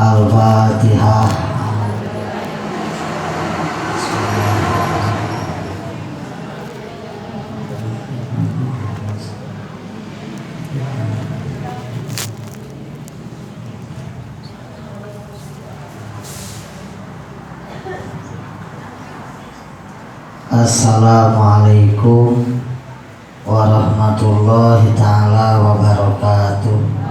Al-Fatihah. Assalamualaikum warahmatullahi ta'ala wabarakatuh.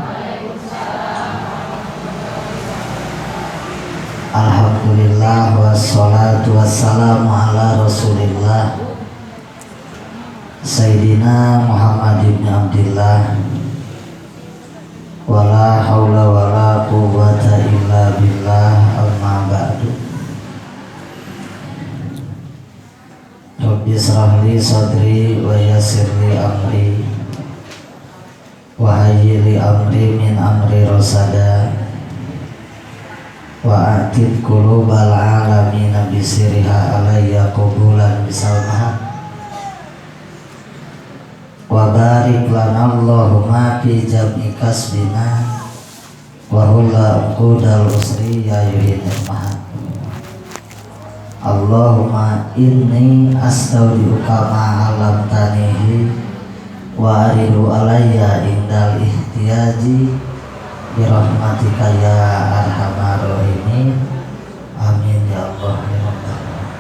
Alhamdulillah wassalatu wassalamu ala rasulillah Sayyidina Muhammad ibn Abdillah wala hawla wala quwwata illa billah amma ba'du. Rabbi israh li sadri wa yassir li amri wa hayyi li amri min amri rasada wa atib qulubal alamin bisiriha alayya qubulan bisalmaha wa barik lana Allahumma fi jam'i kasbina wa hulla uqudal usri ya yuhidul mahad. Allahumma inni astaudiuka ma 'allamtanihi wa aridu alayya indal ihtiyaji bi rahmatika ya arhamar rahimin. Amin ya Allah ya Rabbal alamin.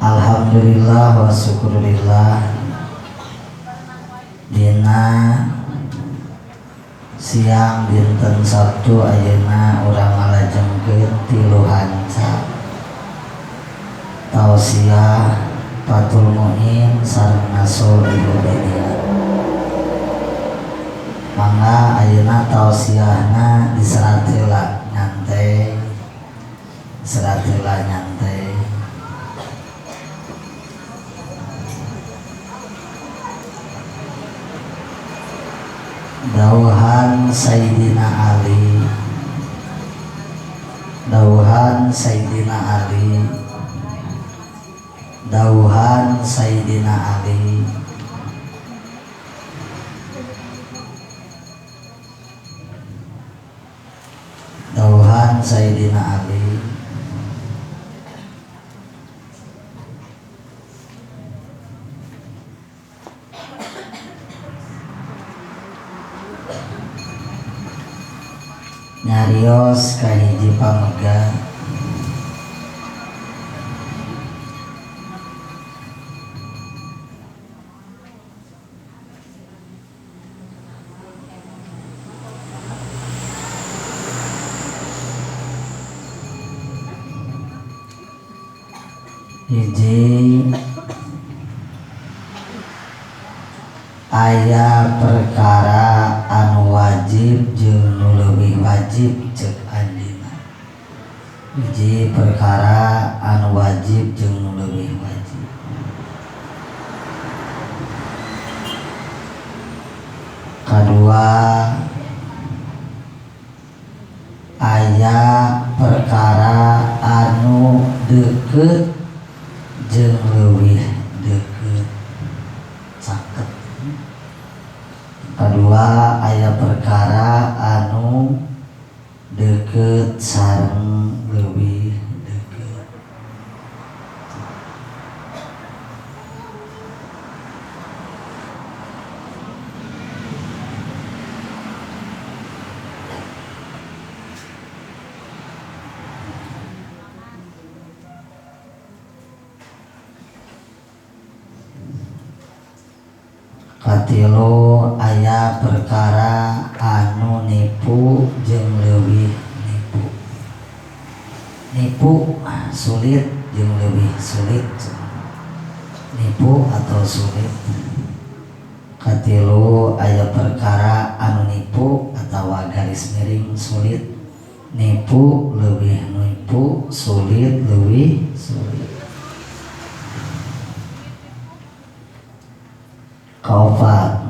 Alhamdulillah wa syukurillah dina siang dinten Sabtu ayeuna urang ngalajengkeun 3 hanca tausiah Fathul Muin sareng Nasrul Ibadiyah. Mangga ayeuna tausiahna diserat heula nyantai, serat heula nyantai. Dauhan Sayyidina Ali, dauhan Sayyidina Ali, dauhan Sayyidina Ali. Dauhan Sayyidina Ali. Nyarios kahiji pamega hiji aya perkara anu wajib jeung nu leuwih wajib ceuk andina. Hiji perkara anu wajib jeung nu leuwih wajib. Kadua aya perkara anu deukeut jeung leuwih deukeut caket. Kadua aya perkara anu deukeut sareng leuwih deukeut. Katilu aya perkara anu nipu jeung leuwih nipu. Nipu sulit jeung leuwih sulit. Nipu atau sulit. Katilu aya perkara anu nipu atawa garis miring sulit. Nipu leuwih nipu, sulit leuwih sulit. Kaopat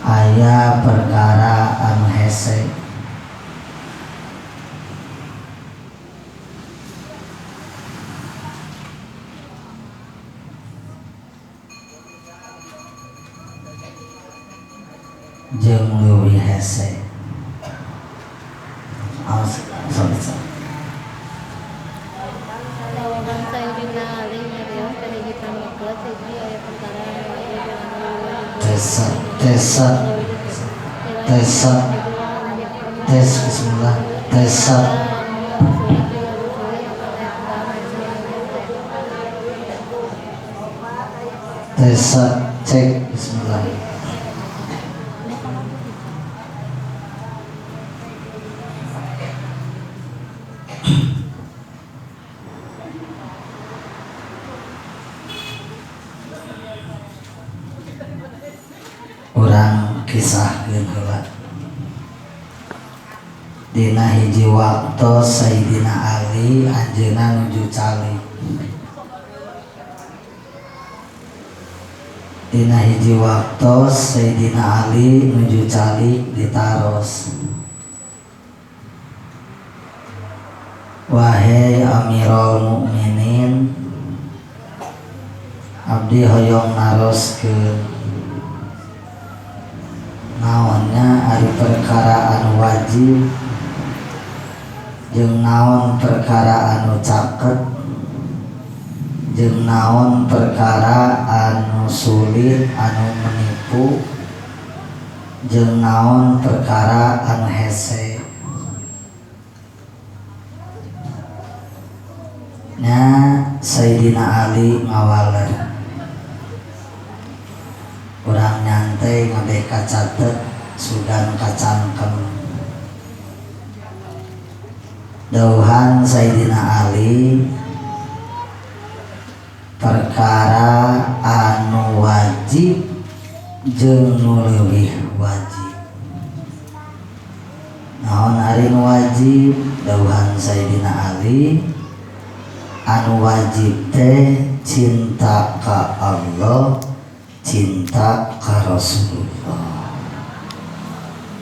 aya perkara anu hese jeung leuwih hese. Awas sorry. Lawahan Sayyidina Ali nyarios teh hiji pamikeut hiji aya perkara anu wajib tes bismillah tesat cek bismillah. Urang kisahkeun heula. Dina hiji waktu Sayyidina Ali anjeunna nuju cali. Dina hiji waktu Sayyidina Ali nuju cali ditaros. Wahai Amirul Mukminin, abdi hoyong naroskeun naonnya ari perkara anu wajib jeung naon perkara anu caket jeung naon perkara anu sulit anu menipu jeung naon perkara anu hese. Nya Sayyidina Ali ngawaler. Urang nyantai ngabeh kacatet sudan kacangkem. Dauhan Sayyidina Ali perkara anu wajib jeung nu leuwih wajib. Naon ari nu wajib? Dauhan Sayyidina Ali anu wajib teh cinta ka Allah, cinta ka Rasulullah.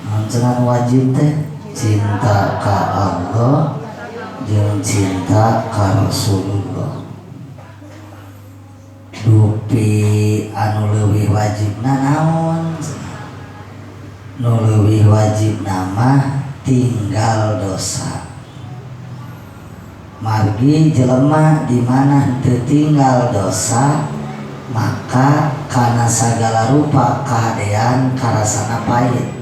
Naon wajib teh? Cinta ka Allah jeung cinta ka Rasulullah. Dupi anu leuwih wajibna naon? Nu leuwih wajibna mah tinggal dosa. Margi jelema di mana teu tinggal dosa, maka kana sagala rupa kahadean karasana pait.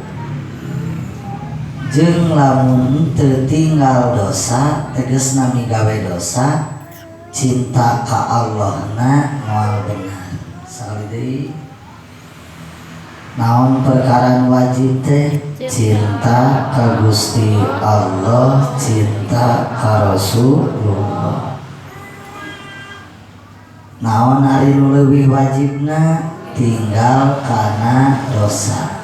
Jeung lamun teu tinggal dosa tegasna migawe dosa, cinta ka Allahna moal benar. Salih deui. Naon perkara wajib teh? Cinta ka Gusti Allah, cinta ka Rasulullah. Naon ari nu leuwih wajibna? Tinggal kana dosa.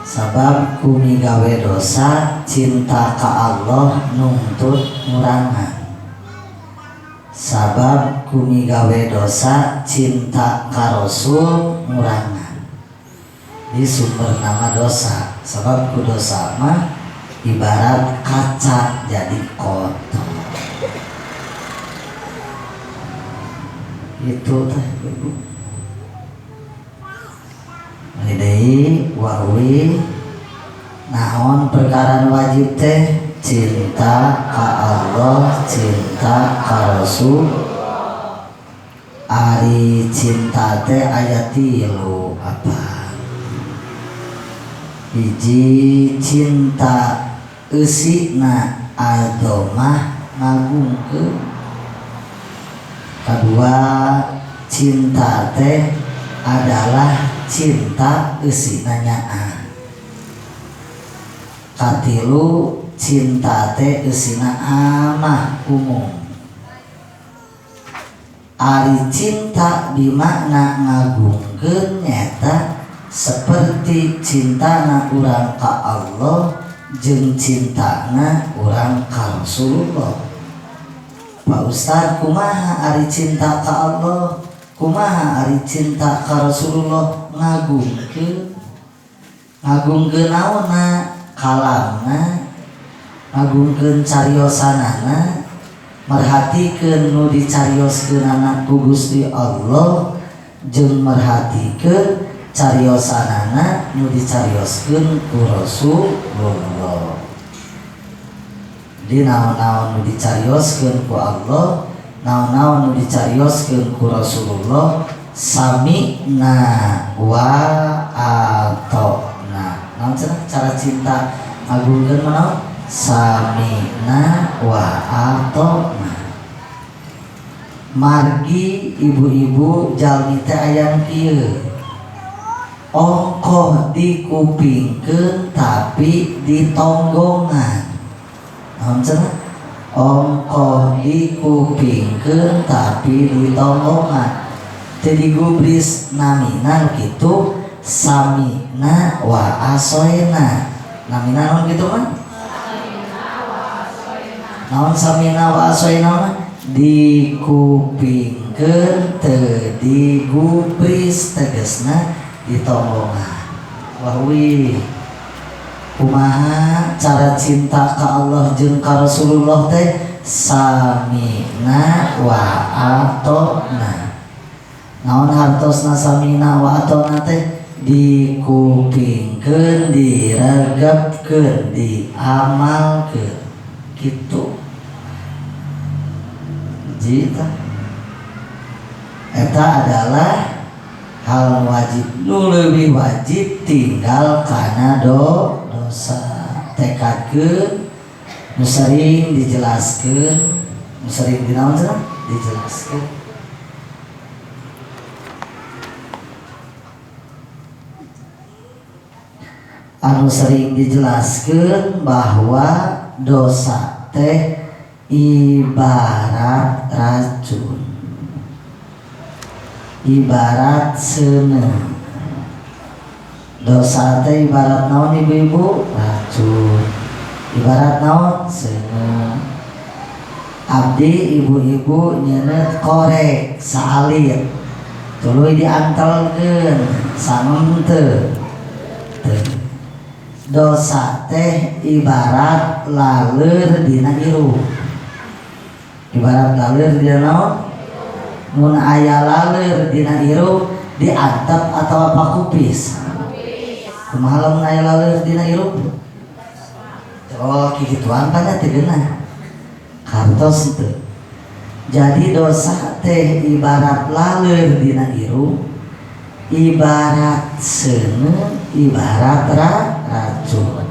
Sabab kumigawe dosa, cinta ka Allah nuntut ngurangan. Sabab kumigawe dosa, cinta ka Rasul ngurangan. Di sumber nama dosa. Sabab ku dosa mah ibarat kaca jadi kotor. Itu teh Ibu. Deui wahwi naon perkara wajib teh? Cinta ka Allah, cinta ka Rasul. Ari cinta teh aya 3 apa? Hiji cinta eusina adomah ngagungkeun. Kedua cinta teh adalah cinta eusina nyaan. Katilu cinta teh eusina amah umum. Ari cinta bimakna ngagungkeun nyata seperti cintana urang ka Allah jeung cintana urang ka Rasulullah. Pak Ustad, kumaha ari cinta ka Allah? Kumaha ari cinta ka Rasulullah? Ngagungkeun. Ngagungkeun naonna? Kalamna, ngagungkeun cariosanana, merhatikeun nu dicarioskeunana ku Gusti Allah jeung merhatikeun cariosanana nu dicarioskeun ku Rasulullah. Di naon-naon nu dicarioskeun ku Allah, naon-naon nu dicarioskeun ku Rasulullah, sami'na wa ata'na. Naon cenah cara cinta ngagungkeun manaon? Sami'na wa ata'na. Margi ibu-ibu jalmi teh aya kieu. Ongkoh dikupingkeun tapi ditonggongan. Naon cenah? Ongkoh dikupingkeun tapi ditonggongan. Teu digubris namina kitu samina wa asoena. Namina naon kitu mah? Naon samina wa asoena mah? Dikupingkeun teu digubris tegasna ditonggongan. Wahwi kumaha cara cinta ka Allah jeung ka Rasulullah teh samina wa ata'na. Naon hartosna samina wa ata'na teh? Dikupingkeun, diregepkeun, diamalkeun kitu. Jita eta adalah hal wajib nu leuwih wajib tinggal kana dosa. Tekadkeun nu sering dijelaskeun, nu sering dinaon cenah dijelaskeun. Anu sering dijelaskeun bahwa dosa teh ibarat racun, ibarat seuneu. Dosa teh ibarat naon ibu-ibu? Racun. Ibarat naon? Seuneu. Abdi ibu-ibu nyeuneut korek saalit, tuluy diantelkeun sanem teu. Dosa teh ibarat laleur dina irup. Ibarat laleur dina naon? Mun aya laleur dina irup diantep atau apa kupis? Kumaha lamun aya laleur dina irup? Oh kikituan tanya teu geunah. Kartos teu. Jadi dosa teh ibarat laleur dina irup, ibarat seuneu, ibarat racun.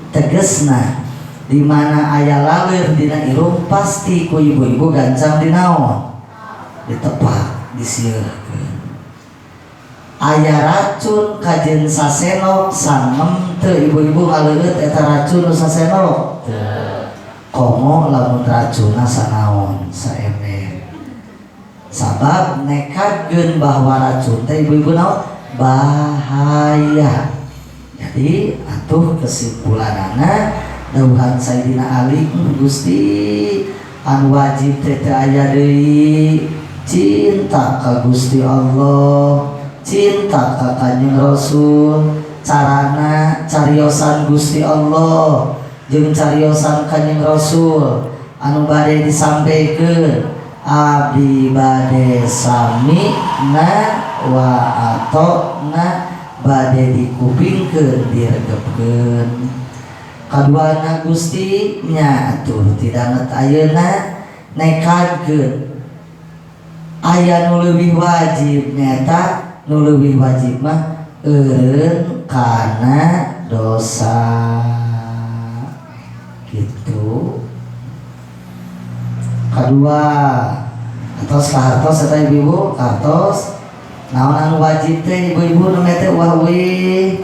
Tegesna di mana aya laleur dina irup pasti ku ibu-ibu gancang dinaon? Ditepak, disieurkeun. Aya racun kajen sasenok sangem teu ibu-ibu ngaleueut eta racun nu sasenok? Teu. Komo lamun racunna sanaon? Saember. Sabab nekatkeun bahwa racun teh ibu-ibu naon? Bahaya. Jadi atuh kesimpulanana dawuhan Sayyidina Ali, Gusti anu wajib teh aya deui cinta ka Gusti Allah, cinta ka Kanjeng Rasul, carana cariosan Gusti Allah jeung cariosan Kanjeng Rasul anu bade disampaikeun. Abdi bade samina wa ata'na, bade dikupingkeun diregepkeun. Kaduana Gusti nya atuh tidak ayeuna nekadkeun aya nu leuwih wajib nyata nu leuwih wajib mah eureun kana dosa gitu. Kadua atos kahartos eta ibu-ibu kartos naon anu wajib teh ibu-ibu nu teh wahwi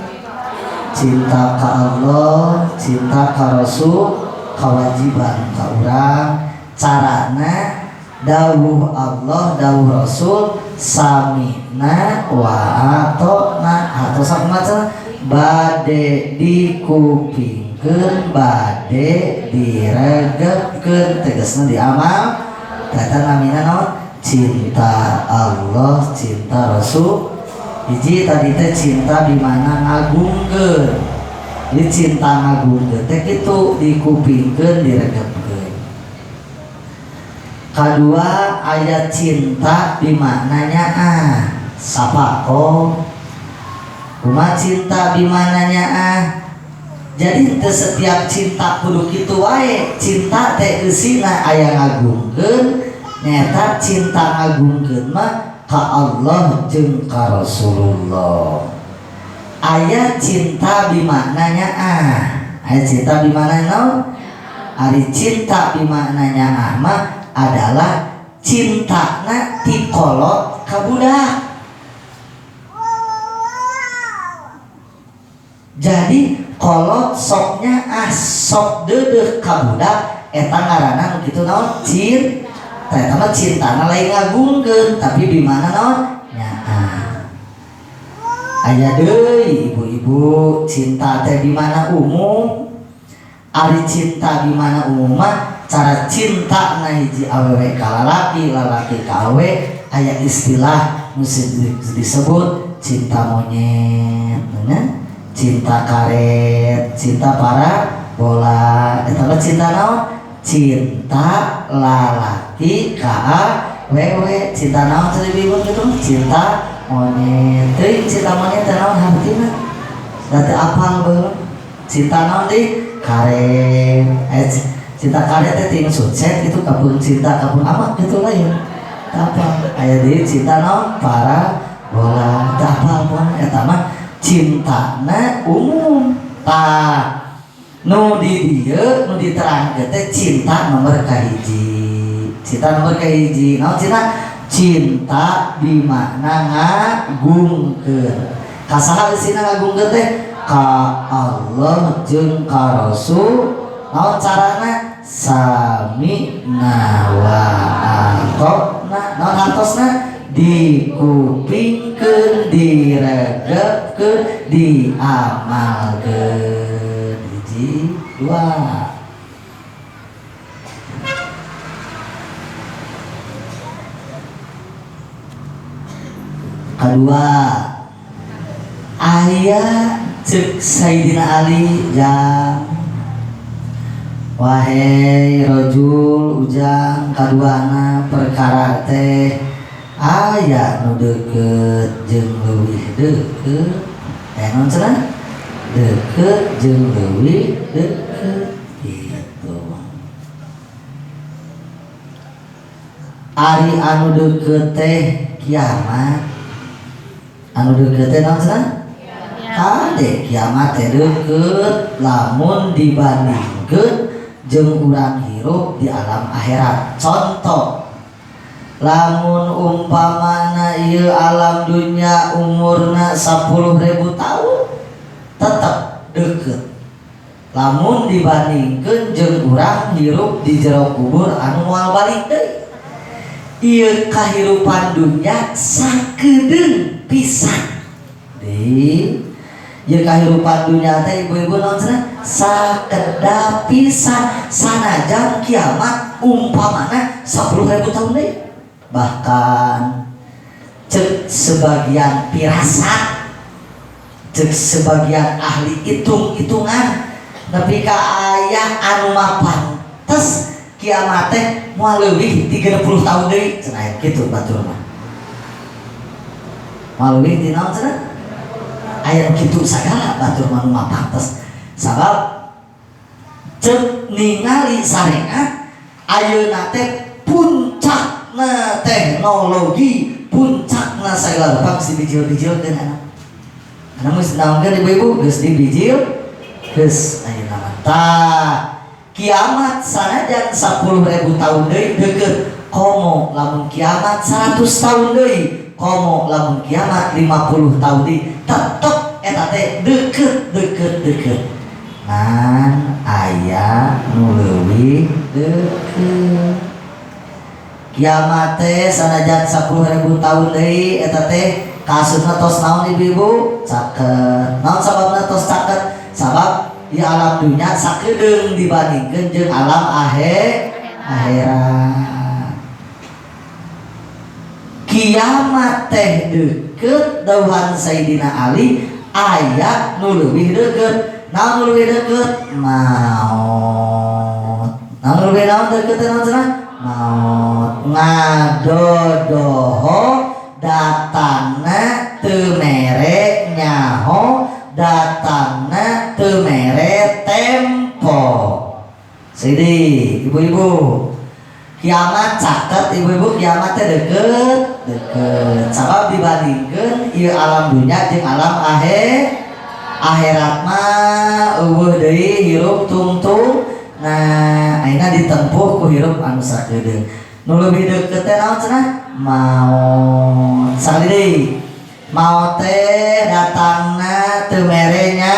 cinta ka Allah, cinta ka Rasul, kewajiban ka urang. Carana dawuh Allah, dawuh Rasul samina wa ata'na. Atau sakumaha? Bade dikupingkeun, bade diregepkeun, tegasna diamal. Eta namina naon? Cinta Allah, cinta Rasul. Hiji tadi teh cinta di mana ngagungkeun. Jadi cinta ngagungkeun teh kitu dikupingkeun, diregepkeun. Kadua aya cinta di maknanya sapako. Kumaha cinta bimananya ah. Jadi teu setiap cinta kudu kitu wae. Cinta teh eusina aya ngagungkeun, nyata cinta ngagungkeun mah ka Allah jeung ka Rasulullah. Aya cinta bimaknanya ah. Aya cinta bimaknanya naon? Ari cinta bimaknanya ah mah adalah cintana ti kolot ka budak. Jadi kolot soknya sok deudeuh ka budak eta ngaranna nu kitu naon? Cinta. Eta mah cintana lain ngagungkeun tapi di mana naon? Nyaa. Aya deui ibu-ibu cinta teh di mana umum. Ari cinta di mana umum mah cara cinta na hiji awewe ka lalaki, lalaki ka awewe aya istilah nu disebut cinta monyet, bener? Cinta karet, cinta parabola, eta mah cinta naon? Cinta lalaki ka awewe, cinta naon teh ibu kitu? Cinta monyet. Teuing cinta monyet teh naon hartina? Da teu apal baheula. Cinta naon deui? Karet. Cinta karet teh ting sukses itu kapung cinta kapung amat gitu lah ya. Apa? Aya deui cinta naon? Parabola. Da apal pun eta mah cintana umum. Tah nu di dieu nu diterangkeun teh cinta nomor kahiji. Cinta nomor kahiji naon cinta? Cinta di makna ngagungkeun. Ka saha eusina ngagungkeun teh? Ka Allah jeung ka Rasul. Naon carana? Sami'na wa ata'na. Naon hartosna? Dikupingkeun, diregepkeun, diamalkeun. Hiji, dua. Kedua, aya ceuk Sayyidina Ali jang wahai rajul ujang kaduana perkara teh aya nu deukeut jeung leuwih deukeut. Naon cenah? Deukeut jeung leuwih deukeut gitu. Ari anu deukeut teh kiamat. Anu deukeut teh naon cenah? Ade kiamat teh deukeut lamun dibandingkeun jeung urang hirup di alam akhirat. Contoh, lamun umpamana ieu alam dunya umurna 10.000 tahun tetep deukeut lamun dibandingkeun jeung urang hirup di jero kubur anu moal balik deui. Ieu kahirupan dunya sakedeung pisan deui. Ieu kahirupan dunya teh ibu-ibu naon cenah? Sakedap pisan sanajan kiamat umpamana 10.000 tahun deui. Bahkan cek sebagian pirasat, cek sebagian ahli hitung-hitungan nepi ka aya anu mah pantes kiamat teh moal leuwih 30 tahun deui cenah kitu batur mah. Moal leuwih ti naon cenah? Aya kitu sagala batur mah nu mah pantes. Sabab cek ningali sarengat ayeuna teh puncakna teknologi, puncakna sagala rupa geus dibijil-bijilkeun anak. Anu geus naonkeun ibu-ibu geus dibijil geus ayeuna mah. Tah kiamat sanajan 10.000 tahun deui deukeut komo lamun kiamat 100 tahun deui, komo lamun kiamat 50 tahun deui tetep eta teh deukeut. Nan aya nu leuwih deukeut. Kiamat teh sanajan 10.000 tahun deui eta teh kasusna tos naon ibu-ibu? Caket. Naon sababna tos caket? Sabab di alam dunya sakedeung dibandingkeun jeung alam akhirat. Kiamat teh deukeut dawuhan Sayyidina Ali aya nu leuwih deukeut. Naon nu leuwih deukeut? Maot. Naon nu leuwih naon deukeut naon cenah? Maot. Ngadodoho datangna teu mere nyaho naho datangna teu mere tempo. Sidi ibu-ibu, kiamat caket ibu-ibu, kiamat teh deket. Sabab dibandingkeun ieu alam dunya jeung alam akhirat mah eueuh deui hirup tungtung. Nah, ayeuna ditempuh ku hirup anu sakedeung. Nu leuwih deukeut teh naon cenah? Maot. Sakali deui. Maot teh datangna teu mere nya.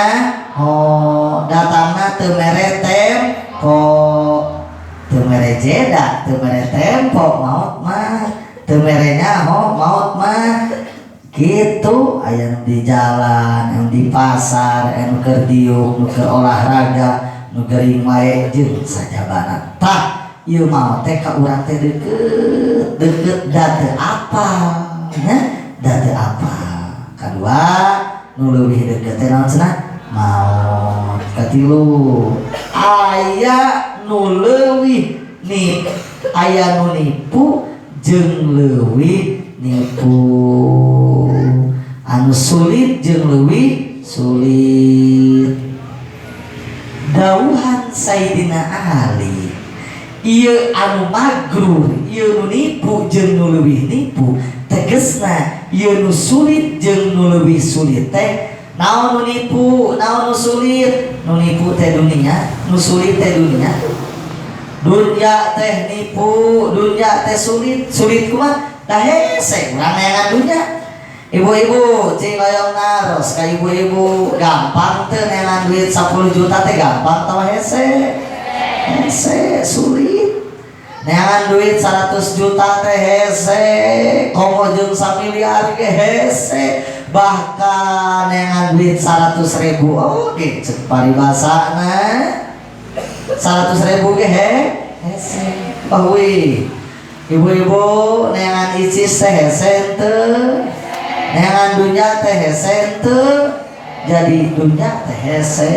Datangna teu mere tempo. Teu mere jeda, teu mere tempo maot mah. Teu mere nyaho maot mah. Gitu aya nu di jalan, anu di pasar, anu keur diuk, nu keur olahraga, nu geuring wae jeung sajabana. Tah, ieu maot teh ka urang teh deukeut da teu apal, nya da teu apal. Kadua, nu leuwih deukeut teh naon cenah? Maot. Katilu, aya nu leuwih aya nu nipu jeung leuwih nipu, anu sulit jeung leuwih sulit. Dawuhan Sayyidina Ali, ieu anu magrur, ieu nu nipu jeung nu leuwih nipu, tegesna ieu nu sulit jeung nu leuwih sulit teh naon nu nipu, naon nu sulit? Nu nipu teh dunia, nu sulit teh dunia. Dunya teh nipu, dunya teh sulit. Sulit kumaha? Dah hese urang neangan dunya. Ibu-ibu cing hoyong naros ka ibu-ibu gampang teu neangan duit 10 juta teh gampang tah hese. Hese sulit. Neangan duit 100 juta teh hese, komo jeung 1 miliar ge hese. Bahkan neangan duit 100.000 oke cek paribasana 100.000 ge hese. Bahwi ibu-ibu neangan icis teh hese teu, neangan dunya teh hese teu. Jadi dunya teh hese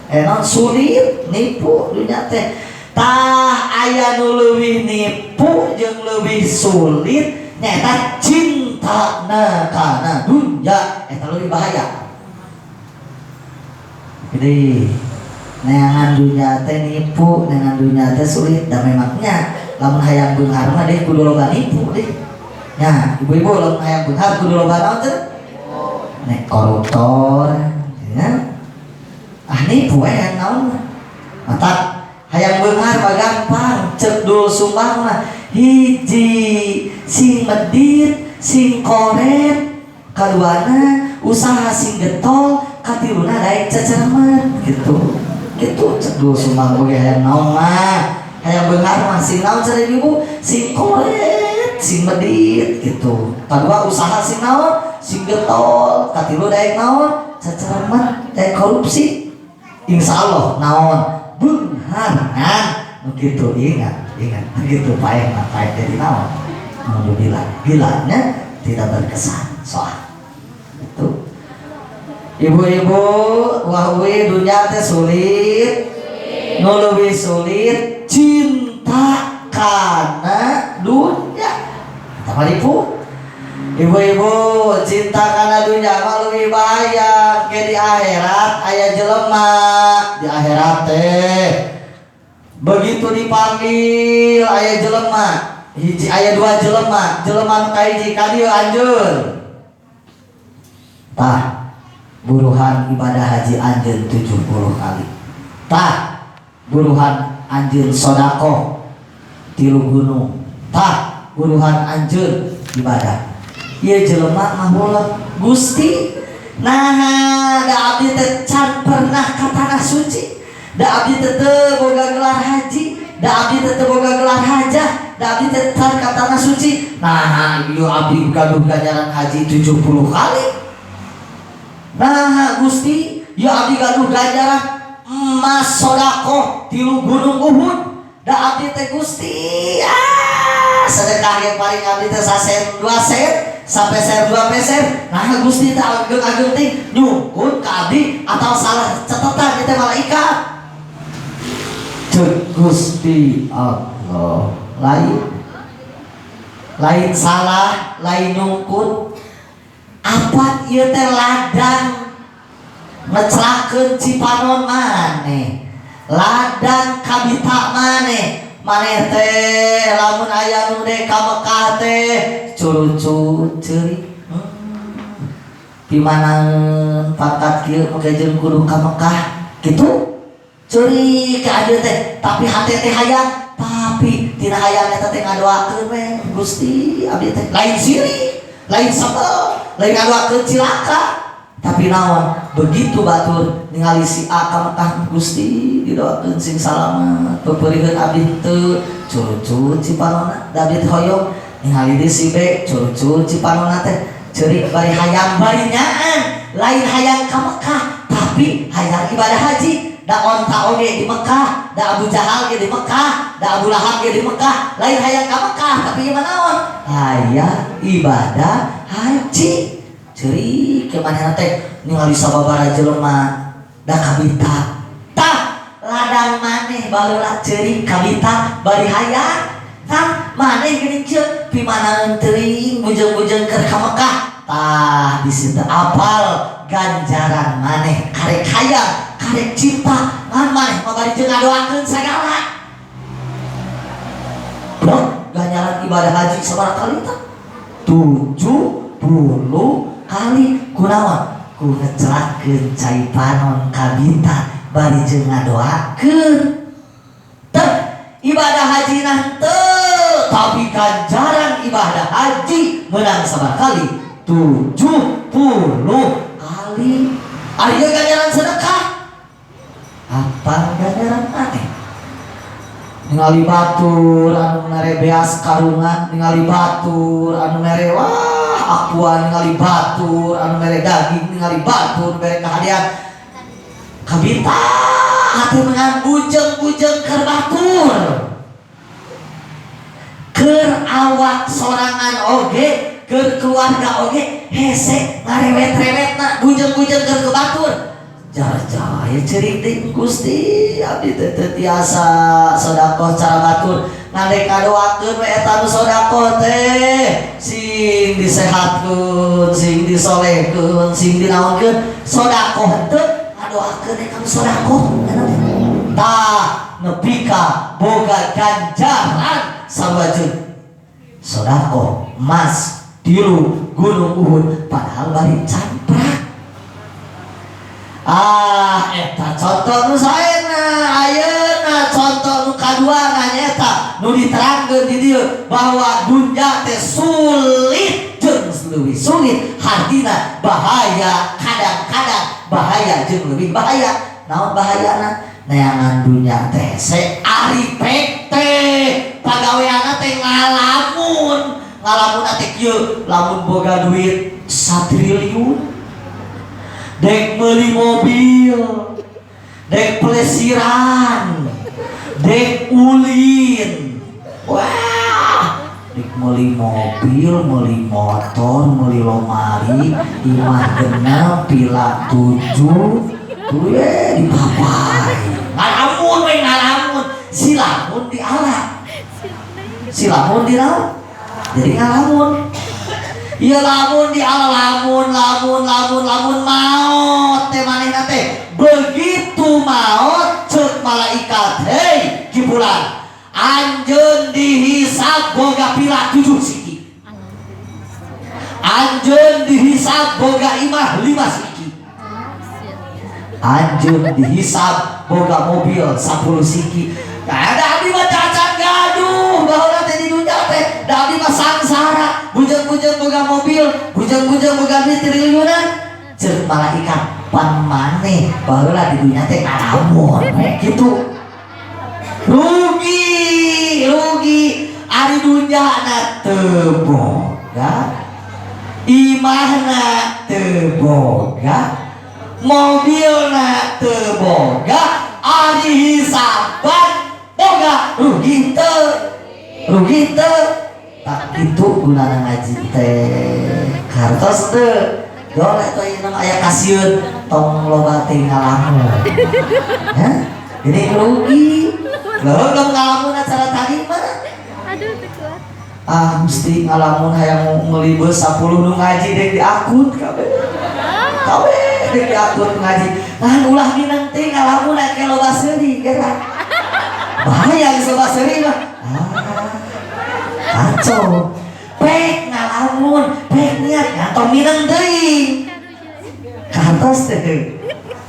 enon sulit nipu dunya teh. Tah aya nu leuwih nipu jeung leuwih sulit nyaeta cintana kana dunya, eta leuwih bahaya. Jadi neangan dunya teh nipu, neangan dunya teh sulit. Da memangnya lamun hayang beunghar mah deh kudu loba nipu deh. Nya, ibu-ibu lamun hayang beunghar kudu loba naon teh? Nek koruptor, ya. Nipu hayang naon mah. Matak hayang beunghar mah gampang, cek dul sumbang mah hiji sing medit, sing koret, kaduana usaha sing getol, katiluna daek cecermet gitu. Gitu cek dul sumbang boge hayang naon mah. Hayang beunghar mah sing naon cenah ibu? Sing koret, sing medit gitu. Kadua usaha sing naon? Sing getol, katilu daek naon? Cecermet, daek korupsi. Insyaallah naon? Beunghar begitu. Ingat begitu paeh jadi naon? Alhamdulillah gilanya tidak berkesan soal itu. Ibu-ibu wahwi dunya teh sulit, nu leuwih sulit cinta kana dunya. Apa nipu? Ibu-ibu cinta kana dunya mah leuwih bahaya ke di akhirat. Aya jelema di akhirat teh begitu dipanggil aya jelema hiji, aya 2 jelema, jelema nu kahiji ka dieu anjeun. Tah buruhan ibadah haji anjeun 70 kali. Tah buruhan anjeun sodaqoh 3 gunung. Tah buruhan anjeun ibadah. Ieu jelema mah mulek Gusti, nah da abdi teh can pernah ka tanah suci. Da abdi teh boga gelar haji, da abdi teh boga gelar hajah, da abdi teh ka tanah suci. Nah ieu abdi gaduh ganjaran haji 70 kali. Nah Gusti, ieu abdi gaduh ganjaran emas sodaqoh 3 gunung Uhud. Da abdi teh Gusti sedekah ge paling abdi teh sasen 2 sen sampai ser 2 peser. Nah Gusti teh ageng-ageng teh nyukur ka abdi atau salah catatan teh malaikat. Cek Gusti Allah lain salah, lain nyungkut. apa ieu teh ladang ngecelakeun Cipanon maneh, ladang kabita maneh teh lamun aya nu de ka Mekah teh curucut ceurik pimanan pangkat kieu make jeung kudu ka Mekah kitu ceurik ka dieu teh tapi hate teh hayang tapi tina hayang eta teh ngadoakeun we Gusti abdi teh lain siri lain sabel lain ngadoakeun cilaka tapi naon begitu batur ningali si A ka Mekah Gusti didoakeun sing salamet peperikeun abdi teu curucut Cipanonna da abdi teh hoyong ningali di si B curucut Cipanonna teh ceurik bari hayang bari nyaan lain hayang ka Mekah tapi hayang ibadah haji da onta oge di Mekah da Abu Jahal ge di Mekah da Abu Lahab ge di Mekah lain hayang ka Mekah tapi ieu naon hayang ibadah haji ceurik ke manehna teh ningali sababaraha jelema da kabita tah ladang maneh baheula ceurik kabita bari hayang tah maneh geuning ceuk pimanaeun teuing bujeng-bujeng keur ka Mekah tah di situ apal ganjaran maneh karek hayang karek cinta ngan maneh mabari jeung ngadoakeun sagala bro ganjaran ibadah haji sabaraha kali tah 70 kali kunaon ku ngecelakeun Cipanon kabita bari jeung ngadoakeun teh ibadah haji teu tapi ganjaran ibadah haji menang sabaraha kali 70 kali aya ganjaran sedekah apa ganjaran maneh ningali batur anu mere beas karungan ningali batur anu mere wah akuan ningali batur anu mere daging ningali batur mere kahadian kabita hati dengan bujeng-bujeng keur batur keur awak sorangan oge keur keluarga oge hese ngarewet-rewetna bujeng-bujeng keur ke batur jar-jar ya ceurik deui Gusti abdi teh tiasa sedekah cara batur ngandek ngadoakeun we eta nu sedekah teh sing disehatkeun sing disolehkeun sing dinaonkeun sedekah teh ngadoakeun eta nu sedekah tah nepi ka boga ganjaran sabajeun sedekah emas tilu gunung Uhud padahal bari camprak eta contoh nu saena ayeuna contoh nu kadua nyaeta nu diterangkeun di dieu bahwa dunya teh sulit jeung leuwih sulit hartina bahaya kadang-kadang bahaya jeung leuwih bahaya naon bahayana neangan dunya teh seari pek teh pagaweana teh ngalamun teh kieu lamun boga duit 1 triliun dek meuli mobil dek pelesiran dek ulin wah dek meuli mobil meuli motor meuli lomari imah genep pila 7 tuh ye dipapai ngalamun we ngalamun silamun di alat silamun di laut jadi ngalamun iya lamun di ala lamun maut teh manehna teh begitu maut ceuk malaikat hei kibulan anjeun dihisab boga pila 7 siki anjeun dihisab boga imah 5 siki anjeun dihisab boga mobil 10 siki ada abdi mah cacat gaduh baheula teh di dunya teh da abdi mah sangsara bujeng-bujeng boga mobil bujeng-bujeng boga duit triliunan ceuk malaikat pan maneh baheula di dunya teh ngalamun kitu rugi ari dunyana teu boga imahna teu boga mobilna teu boga ari hisaban boga rugi teu tak itu gunana ngaji teh kartos teu golek teh ieu aya kasieun tong loba teh ngalamun ya ini rugi leuh ngalamun acara tadi mah aduh teu kuat mesti ngalamun hayang ngelibet 10 nu ngaji dek diakut kabeh dek diakut ngaji nah ulah minang teh ngalamun ake loba seuri geura bahaya geus loba seuri mah kacau pek ngalamun pek niat ngantong minang deui kantos teh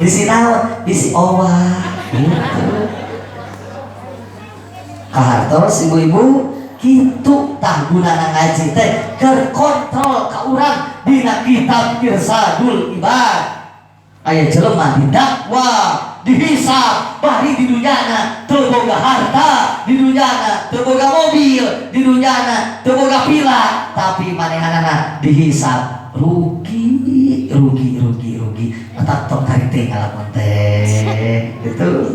bisi naon bisi owah gitu kahartos ibu-ibu kitu tanggunana ngaji teh keur kontrol ka urang dina kitab Irsadul Ibad aya jelema didakwa dihisab bari di dunyana teu boga harta di dunyana teu boga mobil di dunyana teu boga pila tapi manehanana dihisab rugi tetap tong karite ngalamun teh gitu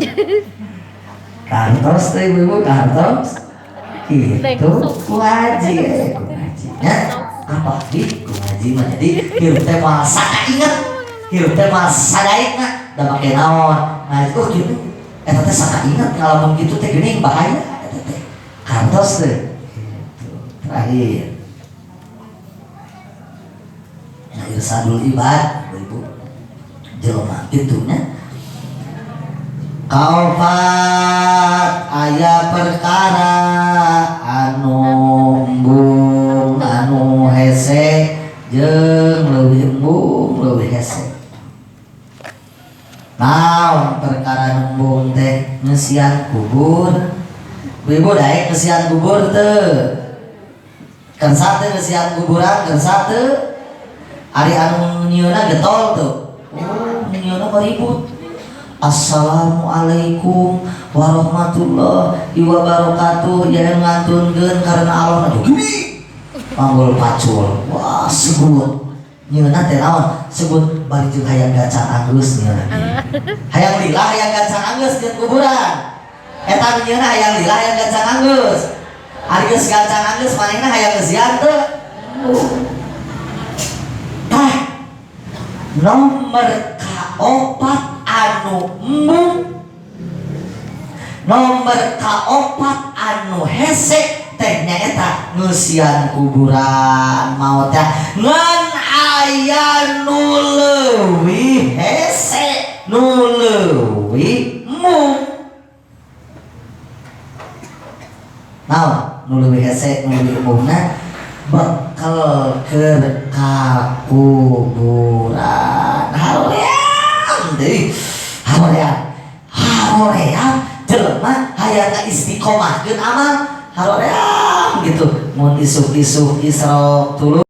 kantos teh ibu kantos gitu ngaji ya apa di ngaji mah jadi hirup teh mah sakainget hirup teh mah sadaikna da make naon ngaji gitu eta teh sakainget ngalamun gitu teh geuning bahaya eta teh kantos teh gitu terakhir Irsadul Ibad ibu jelema kitunya kaufat aya perkara anu embung anu hese jeung leuwih embung leuwih hese naon perkara embung teh ngeusian kubur ibu daek ngeusian kubur teu kersa teh ngeusian kuburan kersa teu ari anu nyieuna getol tuh nyieuna ribut Assalamualaikum warahmatullahi wabarakatuh ya ngantunkeun karena Allah aduh gini panggul pacul wah sebut nyieuna teh naon sebut bari jeung hayang gaca anggeus nyieuna hayang lila hayang gaca anggeus jeung kuburan eta nyieuna hayang lila hayang gaca anggeus ari geus gaca anggeus manehna hayang ngeusian teu nomor kaopat anu embung nomor kaopat anu hese teh nyaeta ngeusian kuburan maot teh ngan aya nu leuwih hese nu leuwih embung naon nu leuwih hese nu leuwih embungna bekal keur ka kuburan haream deui haream jelema hayang istiqomahkeun amal haream gitu mun isuk-isuk isrok tuluy